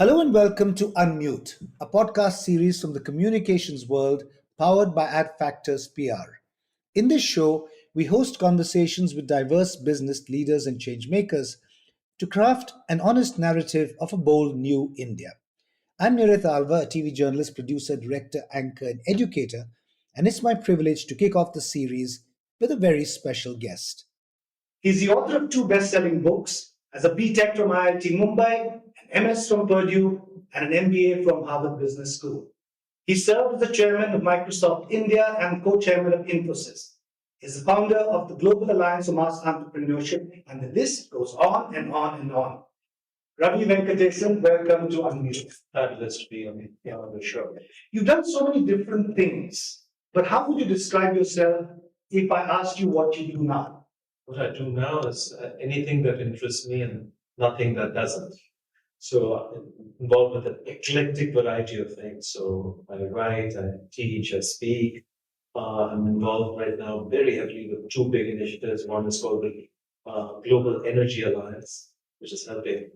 Hello and welcome to Unmute, a podcast series from the communications world powered by AdFactors PR. In this show, we host conversations with diverse business leaders and changemakers to craft an honest narrative of a bold new India. I'm Niret Alva, a TV journalist, producer, director, anchor, and educator, and it's my privilege to kick off the series with a very special guest. He's the author of two best-selling books, as a B.Tech from IIT Mumbai, an MS from Purdue, and an MBA from Harvard Business School. He served as the chairman of Microsoft India and co-chairman of Infosys. He's the founder of the Global Alliance for Mass Entrepreneurship, and the list goes on and on and on. Ravi Venkatesan, welcome to Unmute. Fabulous to be on the show. You've done so many different things, but how would you describe yourself if I asked you what you do now? What I do now is anything that interests me and nothing that doesn't. So I'm involved with an eclectic variety of things. So I write, I teach, I speak. I'm involved right now very heavily with two big initiatives. One is called the Global Energy Alliance, which is helping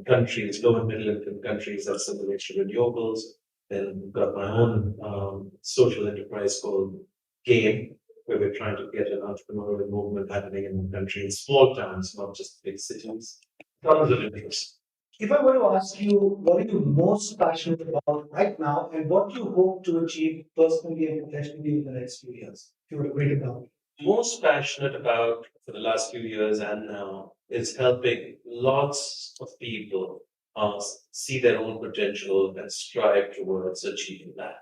countries, low and middle income countries, accelerate to renewables. Then we've got my own social enterprise called GAME, where we're trying to get an entrepreneurial movement happening in the country in small towns, not just big cities. Tons of interest. If I were to ask you, what are you most passionate about right now, and what do you hope to achieve personally and professionally in the next few years? If you were to break it down. Most passionate about for the last few years and now is helping lots of people see their own potential and strive towards achieving that.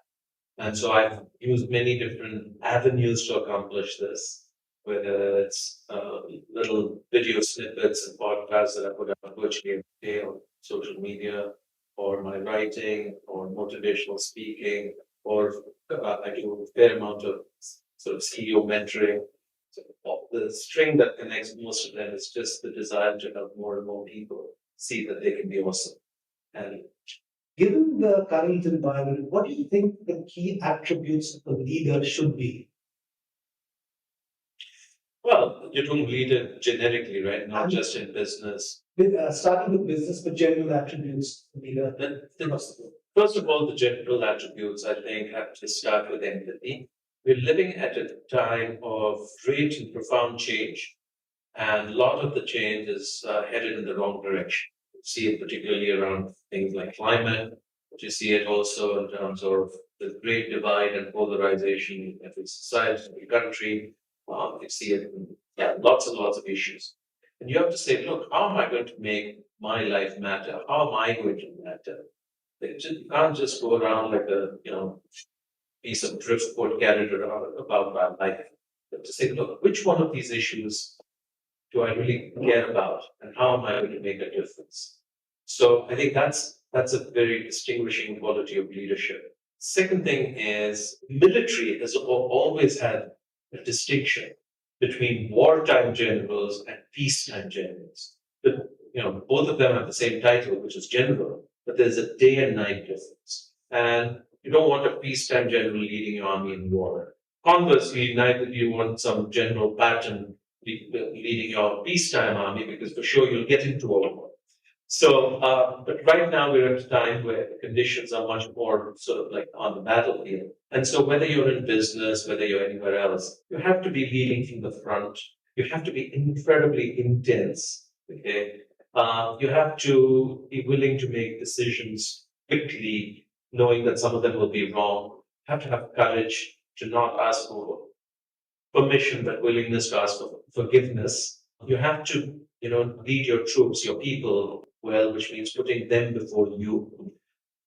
And so I've used many different avenues to accomplish this, whether it's little video snippets and podcasts that I put up virtually every day on social media, or my writing, or motivational speaking, or I do a fair amount of sort of CEO mentoring. So the string that connects most of them is just the desire to help more and more people see that they can be awesome. And given the current environment, what do you think the key attributes of a leader should be? Well, you don't lead it generically, right? Not just in business. Starting with business, but general attributes of a leader. First of all, the general attributes, I think, have to start with empathy. We're living at a time of great and profound change, and a lot of the change is headed in the wrong direction. You see it particularly around things like climate, but you see it also in terms of the great divide and polarization in every society, every country. You see it in lots and lots of issues. And you have to say, look, how am I going to make my life matter? How am I going to matter? You can't just go around like a piece of driftwood carried around about my life. You have to say, look, which one of these issues do I really care about, and how am I going to make a difference? So I think that's a very distinguishing quality of leadership. Second thing is military has always had a distinction between wartime generals and peacetime generals. But both of them have the same title, which is general, but there's a day and night difference. And you don't want a peacetime general leading your army in war. Conversely, neither do you want some General Patton leading your peacetime army, because for sure you'll get into a war. So, but right now we're at a time where the conditions are much more sort of like on the battlefield. And so whether you're in business, whether you're anywhere else, you have to be leading from the front. You have to be incredibly intense. Okay. You have to be willing to make decisions quickly, knowing that some of them will be wrong. You have to have courage to not ask for permission, but willingness to ask for forgiveness. You have to, lead your troops, your people well, which means putting them before you,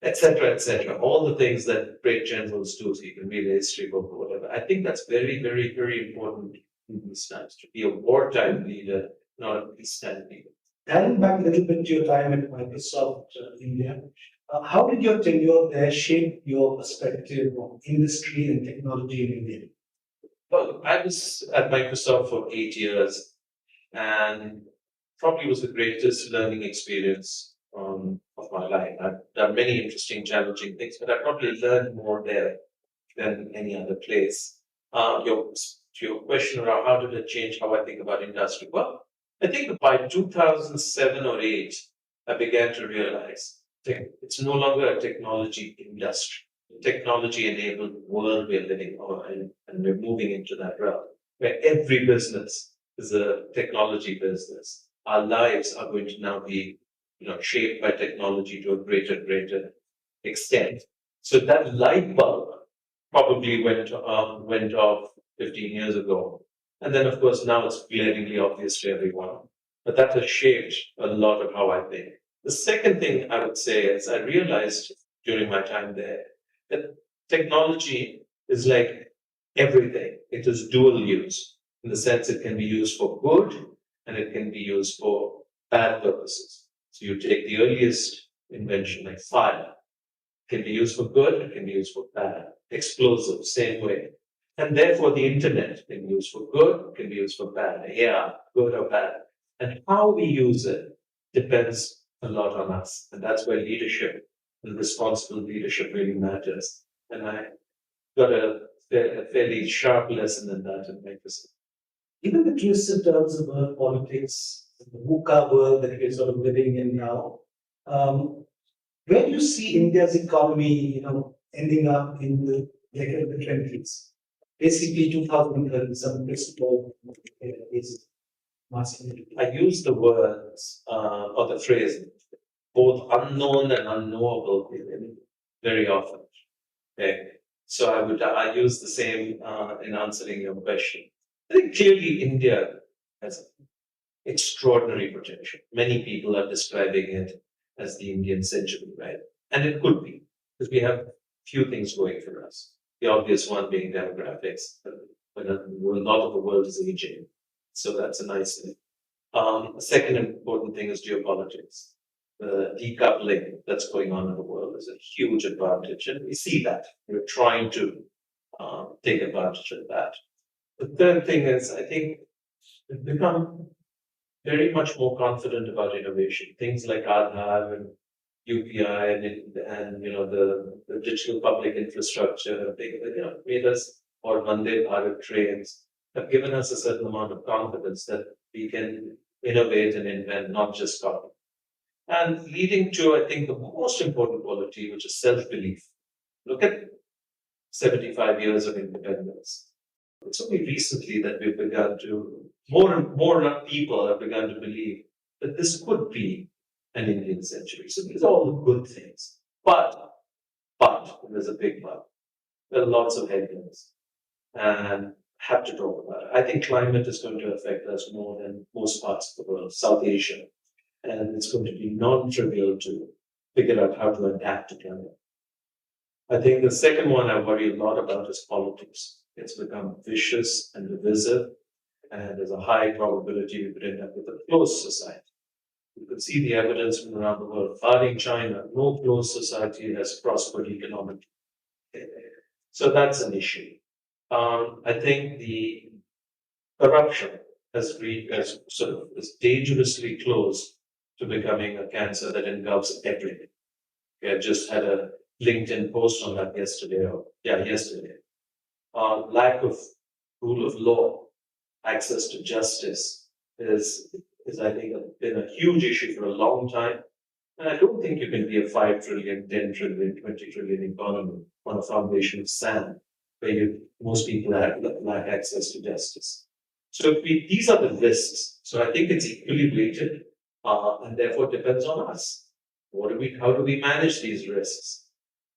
etc., etc. All the things that great generals do, so you can read a history book or whatever. I think that's very, very, very important in these times, to be a wartime leader, not a peacetime leader. Diving back a little bit to your time at Microsoft India, how did your tenure there shape your perspective on industry and technology in India? Well, I was at Microsoft for 8 years, and probably was the greatest learning experience of my life. I've done many interesting, challenging things, but I probably learned more there than any other place. To your question around how did it change how I think about industry? Well, I think by 2007 or 8, I began to realize it's no longer a technology industry. Technology-enabled world we're living on, and we're moving into that realm where every business is a technology business. Our lives are going to now be, shaped by technology to a greater extent. So that light bulb probably went off 15 years ago, and then of course now it's glaringly obvious to everyone. But that has shaped a lot of how I think. The second thing I would say is I realized during my time there that technology is like everything. It is dual use in the sense it can be used for good and it can be used for bad purposes. So you take the earliest invention like fire, it can be used for good, it can be used for bad. Explosives, same way. And therefore the internet can be used for good, it can be used for bad. Yeah, good or bad. And how we use it depends a lot on us. And that's where leadership and responsible leadership really matters. And I got a fairly sharp lesson in that in Microsoft. Even the twists and turns of world politics, the VUCA world that we're sort of living in now, where do you see India's economy, ending up in the decade of the 20s? Basically, 2030, some principle is I use the words or the phrase both unknown and unknowable very often. Okay, so I use the same in answering your question. I think clearly India has extraordinary potential. Many people are describing it as the Indian century, right? And it could be because we have few things going for us. The obvious one being demographics, but a lot of the world is aging, so that's a nice thing. The second important thing is geopolitics. The decoupling that's going on in the world is a huge advantage, and we see that. We're trying to take advantage of that. The third thing is, I think we've become very much more confident about innovation. Things like Aadhaar and UPI and the digital public infrastructure, they made us, or Vande Bharat trains, have given us a certain amount of confidence that we can innovate and invent, not just copy. And leading to, I think, the most important quality, which is self-belief. Look at 75 years of independence. It's only recently that we've begun to, more and more people have begun to believe that this could be an Indian century. So these are all the good things. But there's a big but. There are lots of headwinds. And have to talk about it. I think climate is going to affect us more than most parts of the world, South Asia. And it's going to be non-trivial to figure out how to adapt to climate. I think the second one I worry a lot about is politics. It's become vicious and divisive, and there's a high probability we could end up with a closed society. You could see the evidence from around the world. Barring China, no closed society has prospered economically. So that's an issue. I think the corruption is dangerously close to becoming a cancer that engulfs everything. I just had a LinkedIn post on that yesterday. Lack of rule of law, access to justice is I think been a huge issue for a long time. And I don't think you can be a 5 trillion, 10 trillion, 20 trillion economy on a foundation of sand where most people lack access to justice. So these are the risks. So I think it's equally weighted, and therefore depends on us. How do we manage these risks?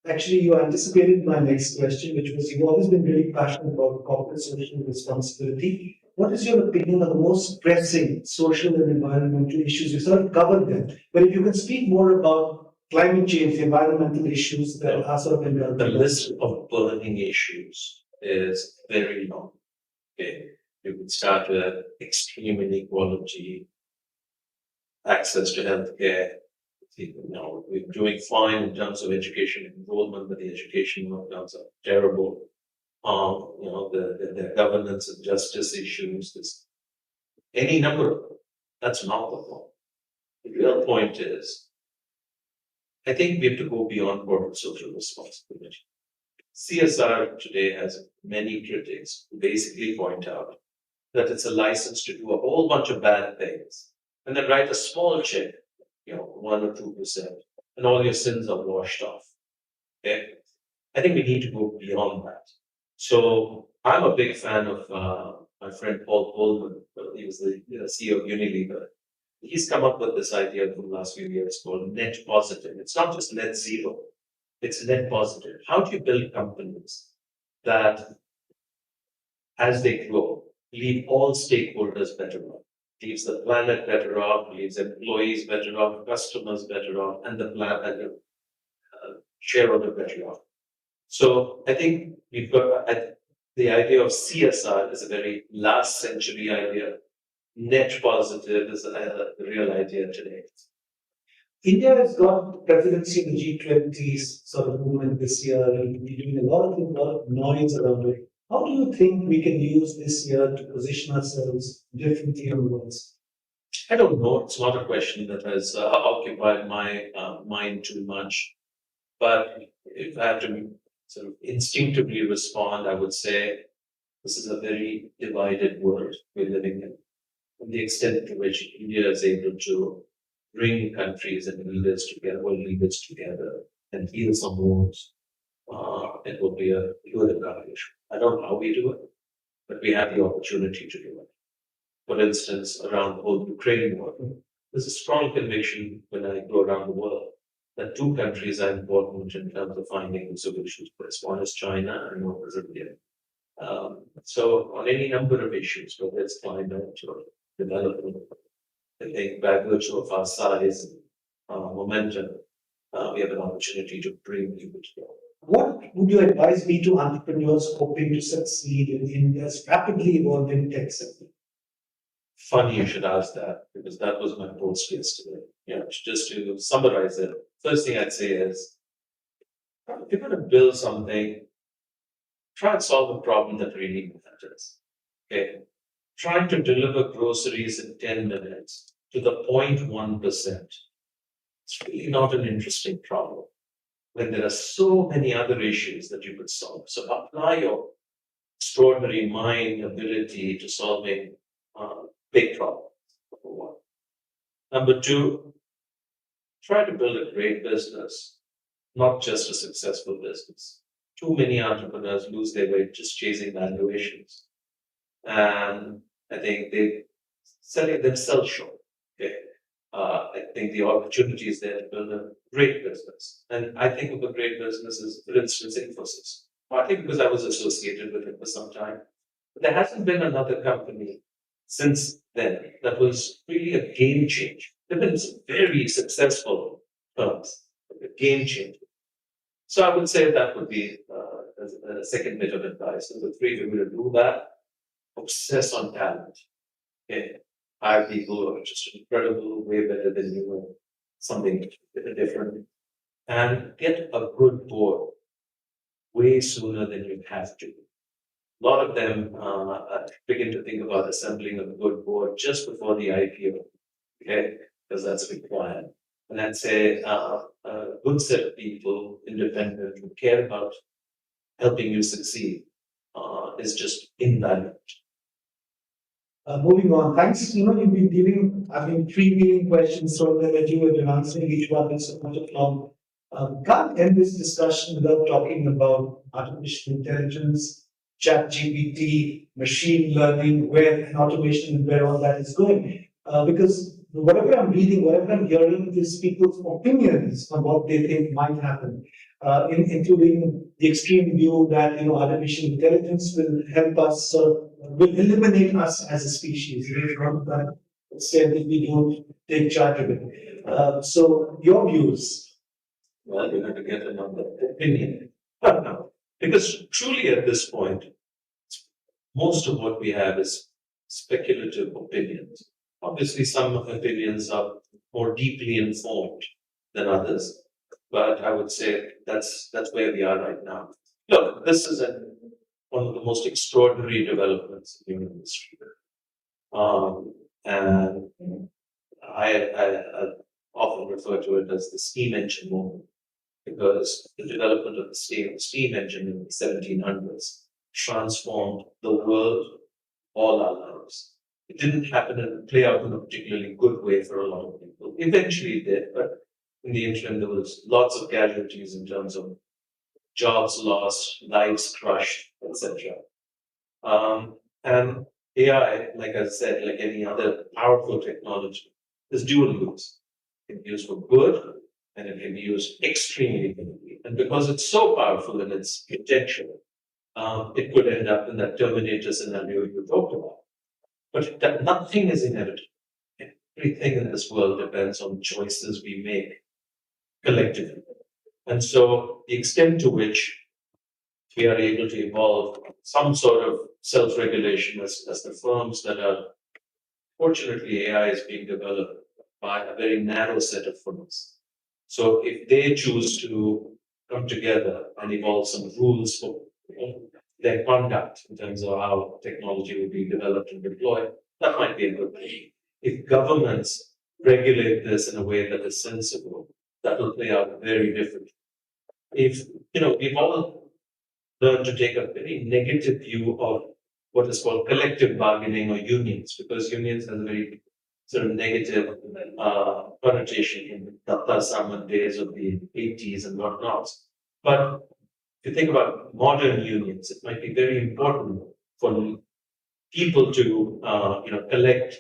Actually, you anticipated my next question, which was you've always been really passionate about corporate social responsibility. What is your opinion on the most pressing social and environmental issues? You sort of covered them, but if you can speak more about climate change, environmental issues that are sort of in the list of burning issues is very long. Okay, you could start with extreme inequality, access to healthcare. We're doing fine in terms of education enrollment, but the education outcomes are terrible. The governance and justice issues, any number of them. That's not the point. The real point is, I think we have to go beyond corporate social responsibility. CSR today has many critics who basically point out that it's a license to do a whole bunch of bad things and then write a small check, 1 or 2%, and all your sins are washed off. Okay? I think we need to go beyond that. So I'm a big fan of my friend Paul Coleman. He was the CEO of Unilever. He's come up with this idea for the last few years called net positive. It's not just net zero, it's net positive. How do you build companies that, as they grow, leave all stakeholders better off? Leaves the planet better off, leaves employees better off, customers better off, and the planet shareholder better off. So I think we've got the idea of CSR is a very last century idea. Net positive is the real idea today. India has got presidency in the G20 sort of movement this year, and we're doing a lot of noise around it. How do you think we can use this year to position ourselves differently on the world? I don't know. It's not a question that has occupied my mind too much. But if I have to sort of instinctively respond, I would say this is a very divided world we're living in. And the extent to which India is able to bring countries and leaders together, world leaders together, and heal some wounds, it will be a good accomplishment. I don't know how we do it, but we have the opportunity to do it. For instance, around the whole Ukraine war, there's a strong conviction when I go around the world that two countries are important in terms of finding solutions for this. One is China and one is India. So on any number of issues, whether it's climate or development, I think by virtue of our size and momentum, we have an opportunity to bring people together. What would your advice be to entrepreneurs hoping to succeed in India's rapidly evolving tech sector? Funny you should ask that, because that was my post yesterday. Yeah, just to summarize it, first thing I'd say is, if you're going to build something, try and solve a problem that really matters. Okay, trying to deliver groceries in 10 minutes to the 0.1%. It's really not an interesting problem when there are so many other issues that you could solve. So apply your extraordinary mind ability to solving big problems, number one. Number two, try to build a great business, not just a successful business. Too many entrepreneurs lose their way just chasing valuations. And I think they're selling themselves short. Okay. I think the opportunity is there to build a great business. And I think of a great business as, for instance, Infosys. Partly because I was associated with it for some time. But there hasn't been another company since then that was really a game changer. There have been some very successful firms, a game changer. So I would say that would be a second bit of advice. Number three, if you're going to do that, obsess on talent. Okay. Hire people who are just incredible, way better than you, and something different. And get a good board way sooner than you have to. A lot of them begin to think about assembling a good board just before the IPO, okay, because that's required. And I'd say a good set of people, independent, who care about helping you succeed is just invaluable. Moving on, thanks. You've been giving, freewheeling questions so that you have been answering each one in so much of long. Can't end this discussion without talking about artificial intelligence, chat GPT, machine learning, where and automation and where all that is going. Because whatever I'm reading, whatever I'm hearing is people's opinions on what they think might happen, including the extreme view that artificial intelligence will help us, will eliminate us as a species. Instead, that we don't take charge of it. So, your views. Well, you're going to get another opinion. Because truly at this point, most of what we have is speculative opinions. Obviously, some opinions are more deeply informed than others, but I would say that's where we are right now. Look, this is one of the most extraordinary developments in human history. And I often refer to it as the steam engine moment, because the development of the steam engine in the 1700s transformed the world, all our lives. It didn't happen and play out in a particularly good way for a lot of people. Eventually it did, but in the interim, there was lots of casualties in terms of jobs lost, lives crushed, etc. And AI, like I said, like any other powerful technology, is dual use. It can be used for good and it can be used extremely good. And because it's so powerful in its potential, it could end up in that Terminator scenario you talked about. But that nothing is inevitable. Everything in this world depends on choices we make collectively. And so the extent to which we are able to evolve some sort of self-regulation as the firms that are, fortunately, AI is being developed by a very narrow set of firms. So if they choose to come together and evolve some rules for their conduct in terms of how technology will be developed and deployed, that might be a good thing. If governments regulate this in a way that is sensible, that will play out very differently. If, we've all learned to take a very negative view of what is called collective bargaining or unions, because unions has a very sort of negative connotation in the Tata Saman days of the 80s and whatnot. But if you think about modern unions, it might be very important for people to collect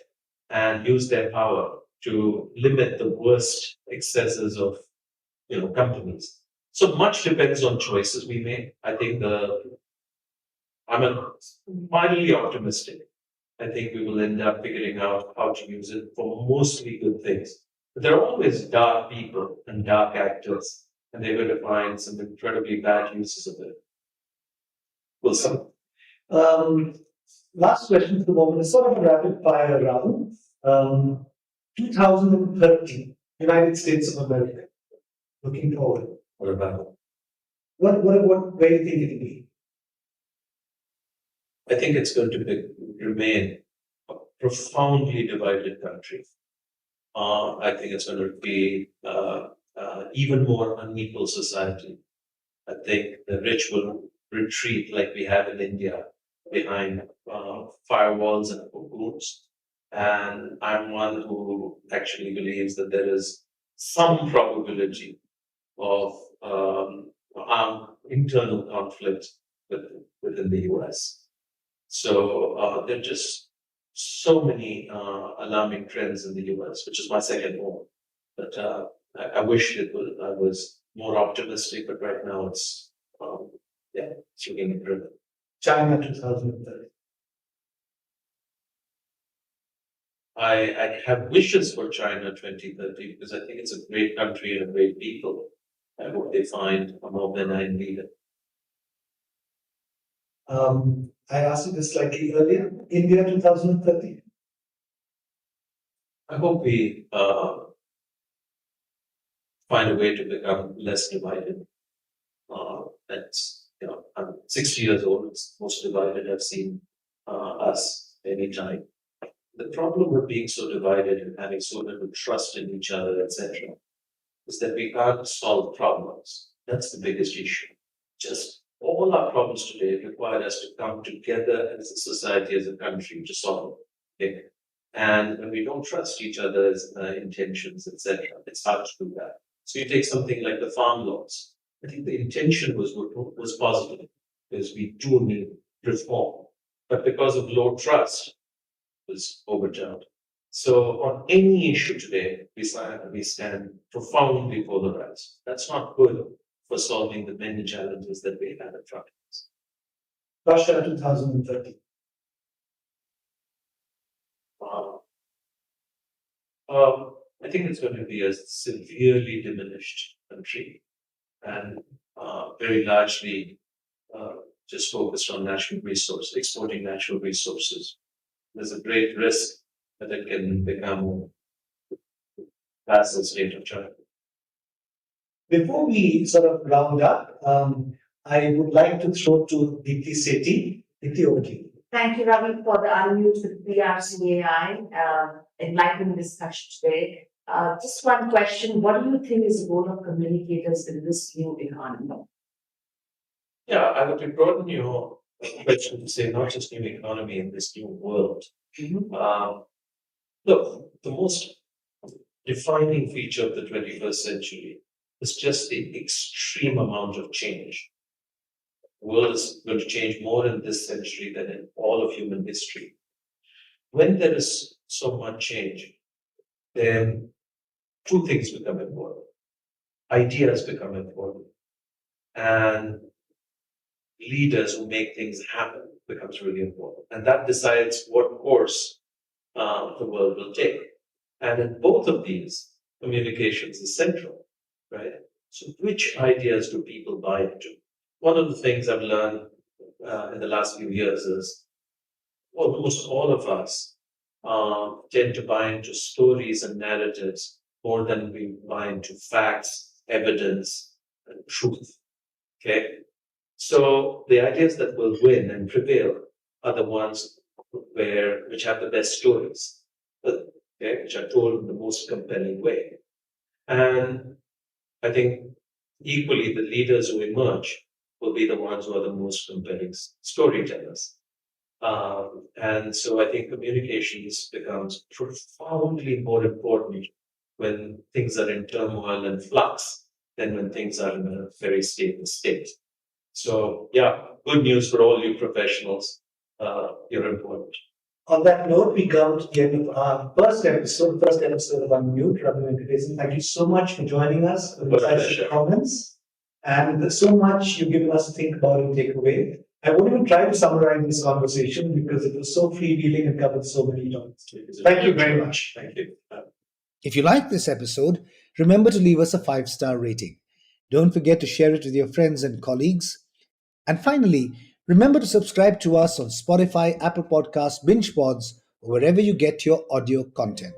and use their power to limit the worst excesses of companies. So much depends on choices we make. I think I'm mildly optimistic. I think we will end up figuring out how to use it for mostly good things. But there are always dark people and dark actors, and they're going to find some incredibly bad uses of it. Wilson. Last question for the moment is sort of a rapid fire round. 2030, United States of America. Looking forward. What about? What, where do you think it'll be? I think it's going to remain a profoundly divided country. I think it's going to be even more unequal society. I think the rich will retreat like we have in India behind firewalls and cocoons. And I'm one who actually believes that there is some probability of internal conflict within the US. So there are just so many alarming trends in the US, which is my second home. But I wish I was more optimistic, but right now it's looking grim. China 2030. I have wishes for China 2030 because I think it's a great country and a great people. I hope they find a more benign leader. I asked you this slightly earlier. India 2030. I hope we find a way to become less divided. I'm 60 years old. It's most divided I've seen us any time. The problem with being so divided and having so little trust in each other, etc., is that we can't solve problems. That's the biggest issue. Just all our problems today require us to come together as a society, as a country, to solve it. And when we don't trust each other's intentions, etc., it's hard to do that. So you take something like the farm laws. I think the intention was positive because we do need reform, but because of low trust, it was overturned. So on any issue today, we stand profoundly polarized. That's not good for solving the many challenges that we have in front of us. Russia 2030. I think it's going to be a severely diminished country and very largely just focused on natural resources, exporting natural resources. There's a great risk that it can become a vassal state of China. Before we sort of round up, I would like to throw to Deepthi Sethi. Deepthi, over to you. Thank you, Ravi, for the unmute with PRCAI, enlightening discussion today. Just one question. What do you think is the role of communicators in this new economy? Yeah, I would broaden your question to say not just new economy in this new world. Look, the defining feature of the 21st century is just the extreme amount of change. The world is going to change more in this century than in all of human history. When there is so much change, then two things become important. Ideas become important, and leaders who make things happen becomes really important. And that decides what course the world will take. And in both of these, communications is central, right? So which ideas do people buy into? One of the things I've learned in the last few years is almost all of us tend to buy into stories and narratives more than we buy into facts, evidence, and truth. Okay? So the ideas that will win and prevail are the ones which have the best stories, okay, which are told in the most compelling way. And I think equally the leaders who emerge will be the ones who are the most compelling storytellers. And so I think communications becomes profoundly more important when things are in turmoil and flux than when things are in a very stable state. So yeah, good news for all you professionals. You're important. On that note, we come to the end of our first episode of Unmute. Ravi Venkatesan, thank you so much for joining us, for insightful comments, and so much you've given us to think about and take away. I won't even try to summarize this conversation because it was so freewheeling and covered so many topics. Thank you very much. Thank you. If you like this episode, remember to leave us a 5-star rating. Don't forget to share it with your friends and colleagues. And finally, remember to subscribe to us on Spotify, Apple Podcasts, BingePods, or wherever you get your audio content.